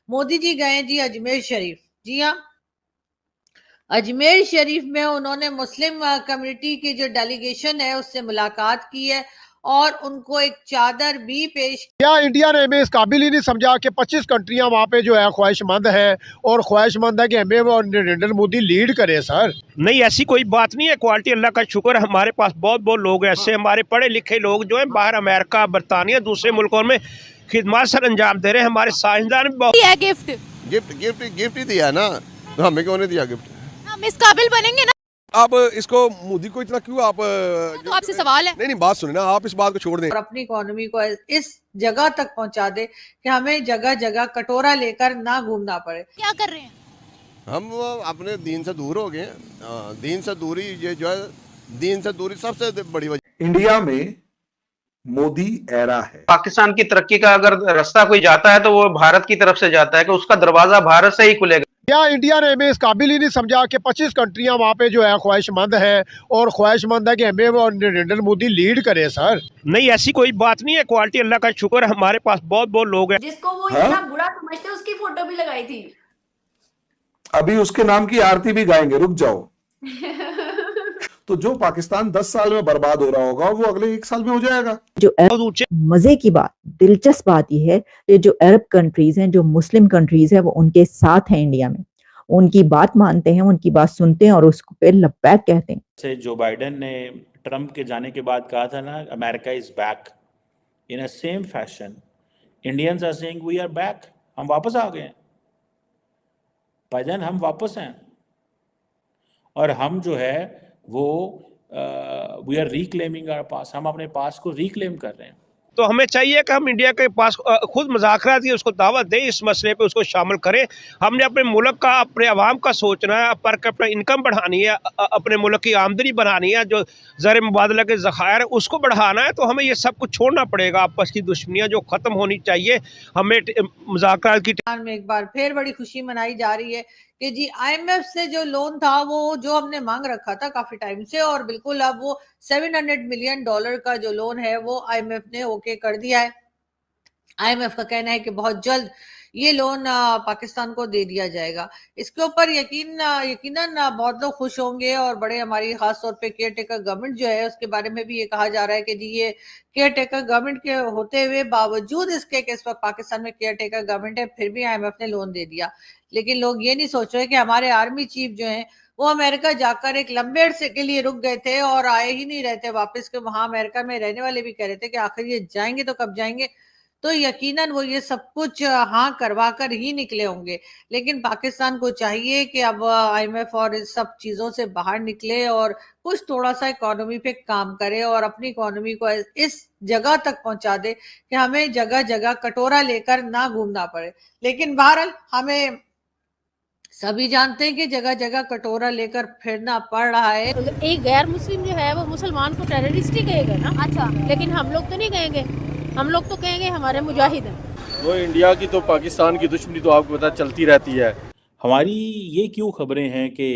मोदी जी गए जी अजमेर शरीफ। जी हाँ, अजमेर शरीफ में उन्होंने मुस्लिम कम्युनिटी की जो डेलीगेशन है उससे मुलाकात की है और उनको एक चादर भी पेश। क्या इंडिया ने हमें इस काबिल ही नहीं समझा कि 25 कंट्रियां वहाँ पे जो है ख्वाहिशमंद है और ख्वाहिशमंद है कि हमें और नरेंद्र मोदी लीड करे। सर नहीं, ऐसी कोई बात नहीं है। क्वालिटी अल्लाह का शुक्र है, हमारे पास बहुत बहुत लोग ऐसे हमारे पढ़े लिखे लोग जो हैं बाहर अमेरिका, बरतानिया, दूसरे मुल्कों में खिदमत सर अंजाम दे रहे हैं। हमारे साइंसदान भी बहुत गिफ्ट गिफ्ट गिफ्ट गिफ्ट ही दिया ना, हमें क्यों नहीं दिया गिफ्ट? हम इस काबिल बनेंगे ना। आप इसको मोदी को इतना क्यों आप तो आपसे सवाल है। नहीं बात सुने ना, आप इस बात को छोड़ दें और अपनी इकोनॉमी को इस जगह तक पहुंचा दे कि हमें जगह जगह कटोरा लेकर ना घूमना पड़े। क्या कर रहे हैं? हम अपने दीन से दूर हो गए। दीन से दूरी, ये जो है दीन से दूरी सबसे बड़ी वजह। इंडिया में मोदी एरा है। पाकिस्तान की तरक्की का अगर रास्ता कोई जाता है तो वो भारत की तरफ से जाता है कि उसका दरवाजा भारत से ही खुलेगा। क्या इंडिया ने हमें इस काबिल ही नहीं समझा कि 25 कंट्रियां वहाँ पे जो है ख्वाहिशमंद है और ख्वाहिशमंद है कि हमें और नरेंद्र मोदी लीड करे। सर नहीं, ऐसी कोई बात नहीं है। क्वालिटी अल्लाह का शुक्र है, हमारे पास बहुत बहुत लोग हैं। जिसको वो इतना बुरा समझते उसकी फोटो भी लगाई थी। अभी उसके नाम की आरती भी गाएंगे, रुक जाओ। तो जो पाकिस्तान 10 साल में बर्बाद हो रहा होगा वो अगले 1 साल में हो जाएगा। जो मजे की बात, दिलचस्प बात यह है कि जो अरब कंट्रीज हैं, जो मुस्लिम कंट्रीज हैं, वो उनके साथ हैं इंडिया में। उनकी बात मानते हैं, उनकी बात सुनते हैं और उसको फिर लब्बैक कहते हैं। से जो बाइडेन ने ट्रंप के जाने के बाद कहा था ना, America is back, in a same fashion Indians are saying we are back, हम वापस आ गए हैं भाईजान, हम वापस हैं। और हम जो है वो वी आर रिक्लेमिंग आवर पास, हम अपने पास को रिक्लेम कर रहे हैं। तो हमें चाहिए कि हम इंडिया के पास खुद मुज़ाकरात की उसको दावत दें, इस मसले पे उसको शामिल करें। हमने अपने मुल्क का, अपने अवाम का सोचना है, पर कैपिटा इनकम बढ़ानी है, अपने मुल्क की आमदनी बढ़ानी है, जो ज़र मुबादला के ज़खायर है उसको बढ़ाना है। तो हमें ये सब कुछ छोड़ना पड़ेगा। आपस की दुश्मनियाँ जो ख़त्म होनी चाहिए, हमें मुज़ाकरात की में एक बार फिर बड़ी खुशी मनाई जा रही है कि जी IMF से जो लोन था वो जो हमने मांग रखा था काफी टाइम से, और बिल्कुल अब वो $700 मिलियन का जो लोन है वो IMF ने ओके कर दिया है। IMF का कहना है कि बहुत जल्द ये लोन पाकिस्तान को दे दिया जाएगा। इसके ऊपर यकीनन बहुत लोग खुश होंगे और बड़े, हमारी खास तौर पे केयर टेकर गवर्नमेंट जो है उसके बारे में भी ये कहा जा रहा है कि जी ये केयर टेकर गवर्नमेंट के होते हुए बावजूद इसके कि इस वक्त पाकिस्तान में केयर टेकर गवर्नमेंट है, फिर भी IMF ने लोन दे दिया। लेकिन लोग ये नहीं सोच रहे कि हमारे आर्मी चीफ जो है वो अमेरिका जाकर एक लंबे अरसे के लिए रुक गए थे और आए ही नहीं रहते वापस, के वहां अमेरिका में रहने वाले भी कह रहे थे कि आखिर ये जाएंगे तो कब जाएंगे। तो यकीनन वो ये सब कुछ हाँ करवा कर ही निकले होंगे। लेकिन पाकिस्तान को चाहिए कि अब IMF और इस सब चीजों से बाहर निकले और कुछ थोड़ा सा इकोनॉमी पे काम करे और अपनी इकोनॉमी को इस जगह तक पहुंचा दे कि हमें जगह जगह कटोरा लेकर ना घूमना पड़े। लेकिन बहरहाल हमें सभी जानते हैं कि जगह जगह कटोरा लेकर फिरना पड़ रहा है। एक गैर मुस्लिम जो है वो मुसलमान को टेररिस्ट ही कहेगा ना। अच्छा, लेकिन हम लोग तो नहीं कहेंगे, हम लोग तो कहेंगे हमारे मुजाहिद हैं। वो इंडिया की तो पाकिस्तान की दुश्मनी तो आपको पता चलती रहती है। हमारी ये क्यों खबरें हैं कि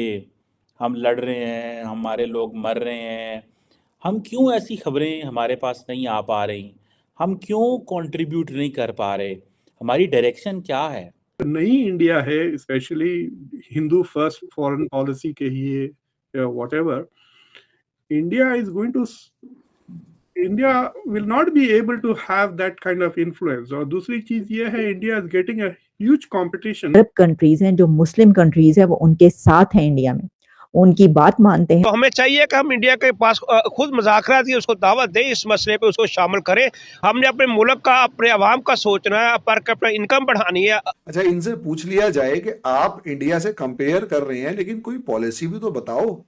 हम लड़ रहे हैं, हमारे लोग मर रहे हैं, हम क्यों ऐसी खबरें हमारे पास नहीं आ पा रही, हम क्यों कंट्रीब्यूट नहीं कर पा रहे, हमारी डायरेक्शन क्या है? नई इंडिया है, specially Hindu first foreign policy के लिए whatever, India is going to, India will not be able to have that kind of influence. और दूसरी चीज ये है, India is getting a huge competition. Arab countries हैं, जो मुस्लिम कंट्रीज हैं, वो उनके साथ हैं इंडिया में, उनकी बात मानते हैं। तो हमें चाहिए कि हम इंडिया के पास खुद मुज़ाकरात की उसको दावत दें, इस मसले पे उसको शामिल करें। हमने अपने मुल्क का, अपने अवाम का सोचना है, पर कैपिटा इनकम बढ़ानी है। अच्छा, इनसे पूछ लिया जाए कि आप इंडिया से कंपेयर कर रहे हैं लेकिन कोई पॉलिसी भी तो बताओ।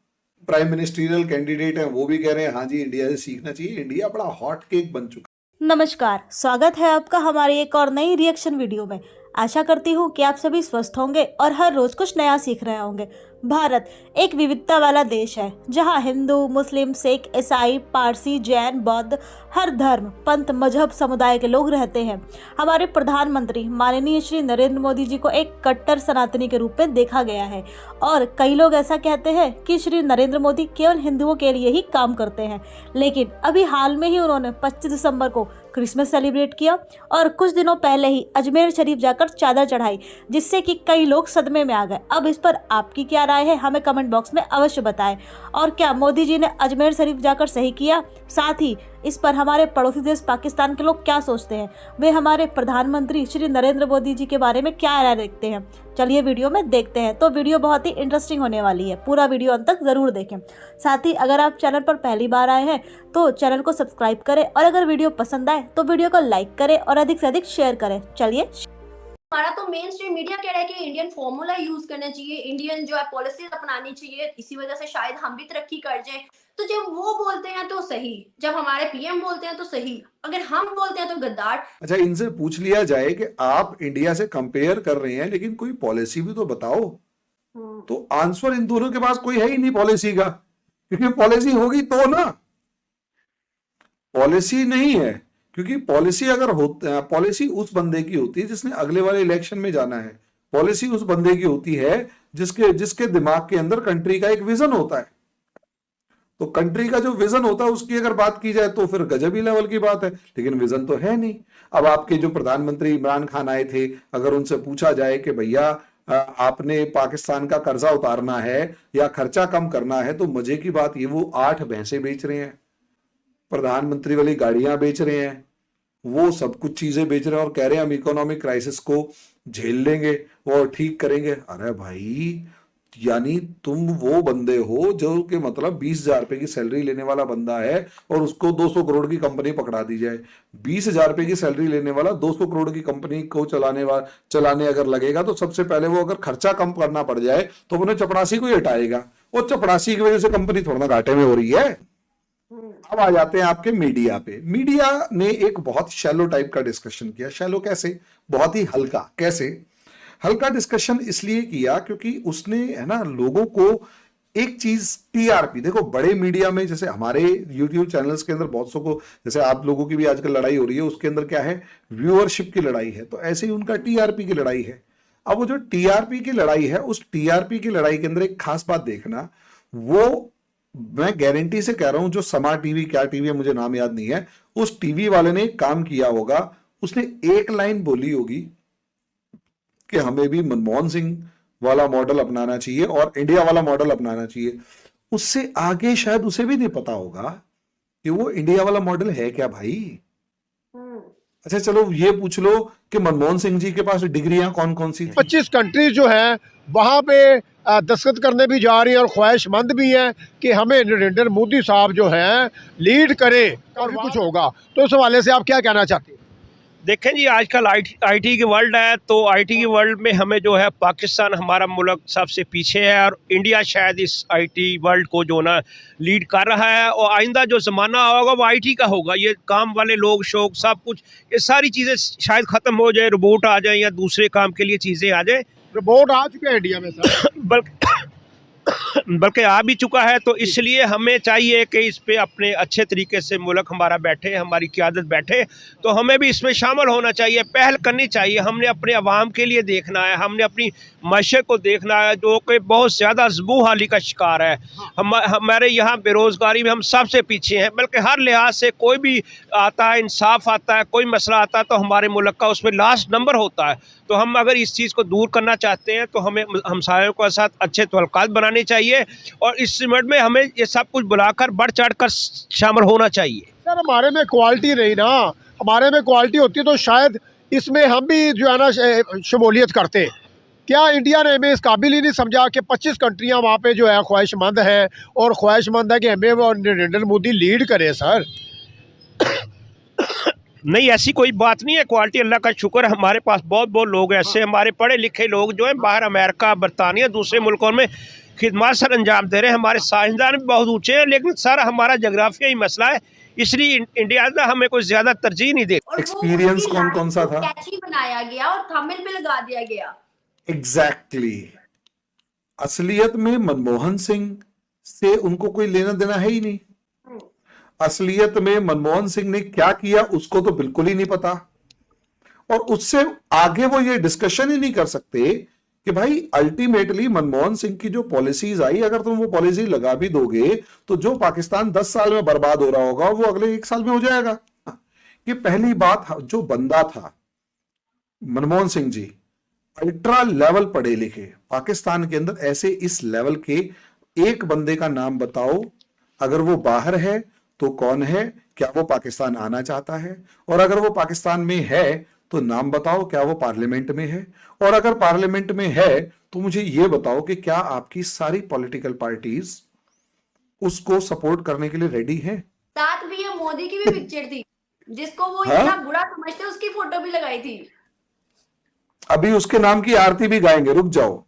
प्राइम मिनिस्ट्रियल कैंडिडेट हैं, वो भी कह रहे हैं हाँ जी इंडिया से सीखना चाहिए, इंडिया बड़ा हॉट केक बन चुका। नमस्कार, स्वागत है आपका हमारी एक और नई रिएक्शन वीडियो में। आशा करती हूँ कि आप सभी स्वस्थ होंगे और हर रोज कुछ नया सीख रहे होंगे। भारत एक विविधता वाला देश है जहां हिंदू, मुस्लिम, सिख, ईसाई, पारसी, जैन, बौद्ध, हर धर्म, पंथ, मजहब समुदाय के लोग रहते हैं। हमारे प्रधानमंत्री माननीय श्री नरेंद्र मोदी जी को एक कट्टर सनातनी के रूप में देखा गया है और कई लोग ऐसा कहते हैं कि श्री नरेंद्र मोदी केवल हिंदुओं के लिए ही काम करते हैं। लेकिन अभी हाल में ही उन्होंने 25 दिसंबर को क्रिसमस सेलिब्रेट किया और कुछ दिनों पहले ही अजमेर शरीफ जाकर चादर चढ़ाई, जिससे कि कई लोग सदमे में आ गए। अब इस पर आपकी क्या राय है, हमें कमेंट बॉक्स में अवश्य बताएं। और क्या मोदी जी ने अजमेर शरीफ जाकर सही किया? साथ ही इस पर हमारे पड़ोसी देश पाकिस्तान के लोग क्या सोचते हैं, वे हमारे प्रधानमंत्री श्री नरेंद्र मोदी जी के बारे में क्या राय रखते हैं? चलिए वीडियो में देखते हैं। तो वीडियो बहुत ही इंटरेस्टिंग होने वाली है, पूरा वीडियो अंत तक जरूर देखें। साथ ही अगर आप चैनल पर पहली बार आए हैं तो चैनल को सब्सक्राइब करें और अगर वीडियो पसंद आए तो वीडियो को लाइक करें और अधिक से अधिक शेयर करें। चलिए, हमारा तो मेन स्ट्रीम मीडिया कह रहा है कि इंडियन फॉर्मूला यूज करना चाहिए, इंडियन जो है पॉलिसीज अपनानी चाहिए, इसी वजह से शायद हम भी तरक्की कर जाएं। तो जब वो बोलते हैं तो सही, जब हमारे पीएम बोलते हैं तो सही, अगर हम बोलते हैं तो गद्दार। अच्छा, इनसे पूछ लिया जाए कि आप इंडिया से कंपेयर कर रहे हैं लेकिन कोई पॉलिसी भी तो बताओ। तो आंसर इन दोनों के पास कोई है ही नहीं पॉलिसी का, क्योंकि पॉलिसी होगी तो ना, पॉलिसी नहीं है। क्योंकि पॉलिसी अगर पॉलिसी उस बंदे की होती है जिसने अगले वाले इलेक्शन में जाना है। पॉलिसी उस बंदे की होती है जिसके दिमाग के अंदर कंट्री का एक विजन होता है। तो कंट्री का जो विजन होता है उसकी अगर बात की जाए तो फिर गजब ही लेवल की बात है, लेकिन विजन तो है नहीं। अब आपके जो प्रधानमंत्री इमरान खान आए थे, अगर उनसे पूछा जाए कि भैया आपने पाकिस्तान का कर्जा उतारना है या खर्चा कम करना है, तो मजे की बात ये वो 8 भैंसें बेच रहे हैं, प्रधानमंत्री वाली गाड़ियां बेच रहे हैं, वो सब कुछ चीजें बेच रहे हैं और कह रहे हैं हम इकोनॉमिक क्राइसिस को झेल लेंगे और ठीक करेंगे। अरे भाई, यानी तुम वो बंदे हो जो कि मतलब 20,000 रुपए की सैलरी लेने वाला बंदा है और उसको 200 करोड़ की कंपनी पकड़ा दी जाए। 20,000 रुपए की सैलरी लेने वाला 200 करोड़ की कंपनी को चलाने अगर लगेगा तो सबसे पहले वो अगर खर्चा कम करना पड़ जाए तो उन्हें चपरासी को ही हटाएगा। वो चपरासी की वजह से कंपनी थोड़ा ना घाटे में हो रही है। अब आ जाते हैं आपके मीडिया पे। मीडिया ने एक बहुत शैलो टाइप का डिस्कशन किया। शैलो कैसे? बहुत ही हल्का। कैसे हल्का डिस्कशन? इसलिए किया क्योंकि उसने, है ना, लोगों को एक चीज टीआरपी, देखो बड़े मीडिया में जैसे हमारे यूट्यूब चैनल्स के अंदर बहुत सौ को, जैसे आप लोगों की भी आजकल लड़ाई हो रही है, उसके अंदर क्या है, व्यूअरशिप की लड़ाई है, तो ऐसे ही उनका टीआरपी की लड़ाई है। अब वो जो टीआरपी की लड़ाई है, उस टीआरपी की लड़ाई के अंदर एक खास बात देखना, वो मैं गारंटी से कह रहा हूं, जो समा टीवी, क्या टीवी है मुझे नाम याद नहीं है, उस टीवी वाले ने एक काम किया होगा, उसने एक लाइन बोली होगी कि हमें भी मनमोहन सिंह वाला मॉडल अपनाना चाहिए और इंडिया वाला मॉडल अपनाना चाहिए। उससे आगे शायद उसे भी नहीं पता होगा कि वो इंडिया वाला मॉडल है क्या भाई। अच्छा चलो ये पूछ लो कि मनमोहन सिंह जी के पास डिग्रियां कौन कौन सी थी? 25 कंट्रीज जो है वहां पे दस्तखत करने भी जा रही है और ख्वाहिशमंद भी है कि हमें नरेंद्र मोदी साहब जो हैं लीड करें और कुछ होगा। तो इस हवाले से आप क्या कहना चाहते हैं? देखें जी, आजकल आईटी की वर्ल्ड है, तो आईटी की वर्ल्ड में हमें जो है पाकिस्तान हमारा मुल्क सबसे पीछे है और इंडिया शायद इस आईटी वर्ल्ड को जो ना लीड कर रहा है। और आइंदा जो ज़माना होगा वो आईटी का होगा। ये काम वाले लोग, शौक, सब कुछ, ये सारी चीज़ें शायद ख़त्म हो जाए, रोबोट आ जाए या दूसरे काम के लिए चीज़ें आ जाए। रोबोट आ चुके हैं इंडिया में सर, बल्कि आ भी चुका है। तो इसलिए हमें चाहिए कि इस पे अपने अच्छे तरीके से मुल्क हमारा बैठे, हमारी क़यादत बैठे, तो हमें भी इसमें शामिल होना चाहिए, पहल करनी चाहिए। हमने अपने अवाम के लिए देखना है, हमने अपनी मशक़ को देखना है जो कि बहुत ज़्यादा ज़बू हाली का शिकार है। हमारे यहाँ बेरोज़गारी में हम सबसे पीछे हैं, बल्कि हर लिहाज से कोई भी आता है, इंसाफ आता है, कोई मसला आता है तो हमारे मुल्क का उसमें लास्ट नंबर होता है। तो हम अगर इस चीज़ को दूर करना चाहते हैं तो हमें हमसायों के साथ अच्छे तल्लुकात बनाने चाहिए और इस सिमट में हमें ये सब कुछ बुलाकर बढ़ चढ़ कर शामिल होना चाहिए। सर हमारे में क्वालिटी नहीं ना, हमारे में क्वालिटी होती तो शायद इसमें हम भी जो है ना शमूलियत करते। क्या इंडिया ने हमें इस काबिल ही नहीं समझा कि 25 कंट्रियां वहाँ पे जो है ख्वाहिशमंद हैं और ख्वाहिशमंद है कि हमें और नरेंद्र मोदी लीड करे? सर नहीं, ऐसी कोई बात नहीं है। क्वालिटी अल्लाह का शुक्र है, हमारे पास बहुत लोग ऐसे, हमारे पढ़े लिखे लोग जो हैं बाहर अमेरिका, बरतानिया, दूसरे मुल्कों में खिदमत सर अंजाम दे रहे हैं। हमारे साइंसदान भी बहुत ऊँचे हैं, लेकिन सर हमारा जोग्राफिया ही मसला है, इसलिए इंडिया हमें कोई ज़्यादा तरजीह नहीं देता। एक्सपीरियंस कौन कौन सा था? कैची बनाया गया और थंबनेल पे लगा दिया गया। एग्जैक्टली। असलियत में मनमोहन सिंह से उनको कोई लेना देना है ही नहीं। असलियत में मनमोहन सिंह ने क्या किया उसको तो बिल्कुल ही नहीं पता, और उससे आगे वो ये डिस्कशन ही नहीं कर सकते कि भाई अल्टीमेटली मनमोहन सिंह की जो पॉलिसीज आई, अगर तुम वो पॉलिसी लगा भी दोगे तो जो पाकिस्तान 10 साल में बर्बाद हो रहा होगा वो अगले 1 साल में हो जाएगा। ये पहली बात। जो बंदा था मनमोहन सिंह जी, अल्ट्रा लेवल पढ़े लिखे, पाकिस्तान के अंदर ऐसे इस लेवल के एक बंदे का नाम बताओ, अगर वो बाहर है तो कौन है, क्या वो पाकिस्तान आना चाहता है, और अगर वो पाकिस्तान में है तो नाम बताओ, क्या वो पार्लियामेंट में है, और अगर पार्लियामेंट में है तो मुझे ये बताओ कि क्या आपकी सारी पॉलिटिकल पार्टीज उसको सपोर्ट करने के लिए रेडी है। साथ भी ये मोदी की भी पिक्चर थी जिसको वो इतना बुरा समझते, उसकी फोटो भी लगाई थी। अभी उसके नाम की आरती भी गाएंगे, रुक जाओ।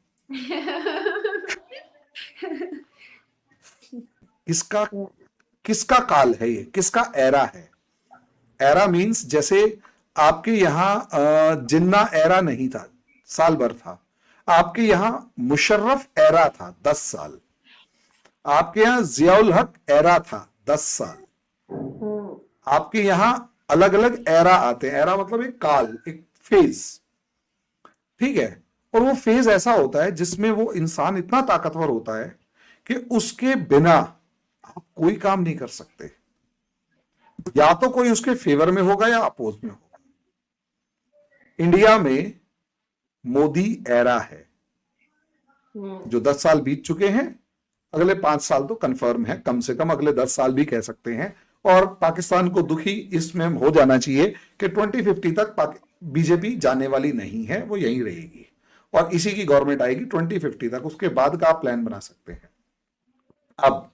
किसका काल है ये, किसका एरा है। एरा मींस जैसे आपके यहां जिन्ना एरा नहीं था, साल भर था। आपके यहां मुशर्रफ एरा था 10 साल, आपके यहां जियाउल हक एरा था 10 साल। आपके यहां अलग अलग एरा आते हैं। एरा मतलब एक काल, एक फेज, ठीक है। और वो फेज ऐसा होता है जिसमें वो इंसान इतना ताकतवर होता है कि उसके बिना आप कोई काम नहीं कर सकते। या तो कोई उसके फेवर में होगा या अपोज में होगा। इंडिया में मोदी एरा है जो 10 साल बीत चुके हैं, अगले 5 साल तो कंफर्म है, कम से कम अगले 10 साल भी कह सकते हैं। और पाकिस्तान को दुखी इसमें हो जाना चाहिए कि 2050 तक बीजेपी जाने वाली नहीं है, वो यहीं रहेगी और इसी की गवर्नमेंट आएगी 2050 तक। उसके बाद का आप प्लान बना सकते हैं। अब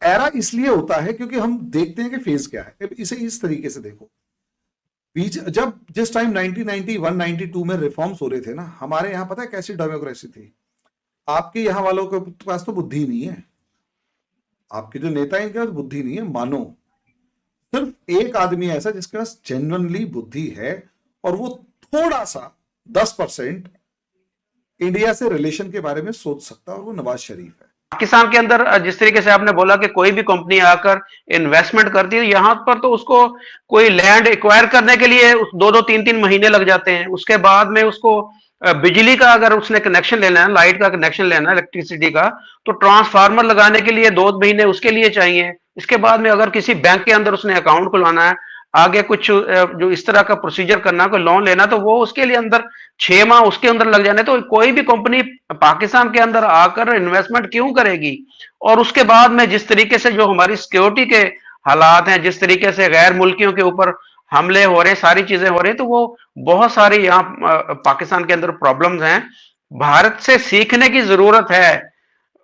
एरा इसलिए होता है क्योंकि हम देखते हैं कि फेज क्या है। इसे इस तरीके से देखो, जिस टाइम 1991 92 में रिफॉर्म्स हो रहे थे ना, हमारे यहां पता है कैसी डेमोक्रेसी थी। आपके यहां वालों के पास तो बुद्धि नहीं है, आपके जो नेता हैं इनके पास बुद्धि नहीं है। मानो सिर्फ एक आदमी ऐसा जिसके पास जेन्युइनली बुद्धि है और वो थोड़ा सा 10% इंडिया से रिलेशन के बारे में सोच सकता है, और वो नवाज शरीफ है। पाकिस्तान के अंदर जिस तरीके से आपने बोला कि कोई भी कंपनी आकर इन्वेस्टमेंट करती है, यहाँ पर तो उसको कोई लैंड एक्वायर करने के लिए 2-2 3-3 महीने लग जाते हैं। उसके बाद में उसको बिजली का अगर उसने कनेक्शन लेना है, लाइट का कनेक्शन लेना है, इलेक्ट्रिसिटी का, तो ट्रांसफार्मर लगाने के लिए 2 महीने उसके लिए चाहिए। इसके बाद में अगर किसी बैंक के अंदर उसने अकाउंट खुलवाना है, आगे कुछ जो इस तरह का प्रोसीजर करना, कोई लोन लेना, तो वो उसके लिए अंदर 6 माह उसके अंदर लग जाने। तो कोई भी कंपनी पाकिस्तान के अंदर आकर इन्वेस्टमेंट क्यों करेगी। और उसके बाद में जिस तरीके से जो हमारी सिक्योरिटी के हालात हैं, जिस तरीके से गैर मुल्कियों के ऊपर हमले हो रहे हैं, सारी चीजें हो रही है, तो वो बहुत सारी यहाँ पाकिस्तान के अंदर प्रॉब्लम्स हैं। भारत से सीखने की जरूरत है।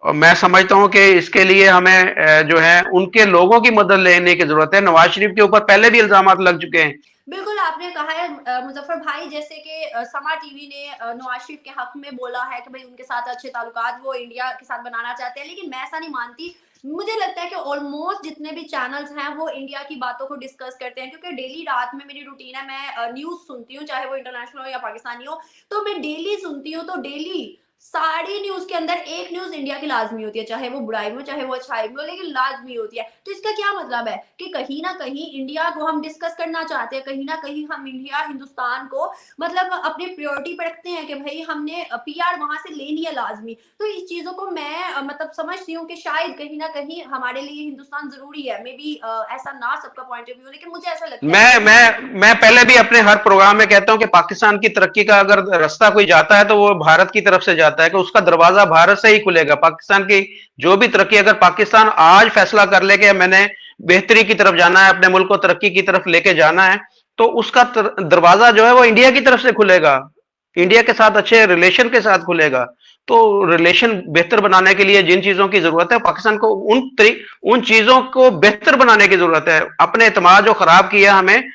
और मैं समझता हूं कि इसके लिए हमें जो है उनके लोगों की मदद लेने की जरूरत है। नवाज शरीफ के ऊपर पहले भी इल्जामात लग चुके हैं। बिल्कुल आपने कहा है मुजफ्फर भाई, जैसे कि समा टीवी ने नवाज शरीफ के हक में बोला है कि भाई उनके साथ अच्छे ताल्लुकात वो इंडिया के साथ बनाना चाहते हैं, लेकिन मैं ऐसा नहीं मानती। मुझे लगता है कि ऑलमोस्ट जितने भी चैनल्स हैं वो इंडिया की बातों को डिस्कस करते हैं, क्योंकि डेली रात में मेरी रूटीन है, मैं न्यूज सुनती हूँ, चाहे वो इंटरनेशनल हो या पाकिस्तानी हो, तो मैं डेली सुनती हूँ। तो डेली सारी न्यूज के अंदर एक न्यूज इंडिया की लाजमी होती है, चाहे वो बुराई में हो चाहे वो अच्छाई में हो, लेकिन लाजमी होती है। तो इसका क्या मतलब है कि कहीं ना कहीं इंडिया को हम डिस्कस करना चाहते हैं, कहीं ना कहीं हम इंडिया हिंदुस्तान को मतलब अपनी प्रायोरिटी पर रखते हैं कि भाई हमने पीआर वहां से लेनी है लाजमी। तो इस चीजों को मैं मतलब समझती हूँ कि शायद कहीं ना कहीं हमारे लिए हिंदुस्तान जरूरी है। मे बी ऐसा ना सबका पॉइंट ऑफ व्यू, लेकिन मुझे ऐसा लगता है। मैं पहले भी अपने हर प्रोग्राम में कहता हूं कि पाकिस्तान की तरक्की का अगर रास्ता कोई जाता है तो वो भारत की तरफ से जाता है, कि उसका दरवाजा भारत से ही खुलेगा। पाकिस्तान की जो भी तरक्की, अगर पाकिस्तान आज फैसला कर ले कि मैंने बेहतरी की तरफ जाना है, अपने मुल्क को तरक्की की तरफ लेके जाना है, तो उसका दरवाजा जो है वो इंडिया की तरफ से खुलेगा, इंडिया के साथ अच्छे रिलेशन के साथ खुलेगा। तो रिलेशन बेहतर बनाने के लिए जिन चीजों की जरूरत है, पाकिस्तान को उन चीजों को बेहतर बनाने की जरूरत है। अपने एतमाद जो खराब किया हमें,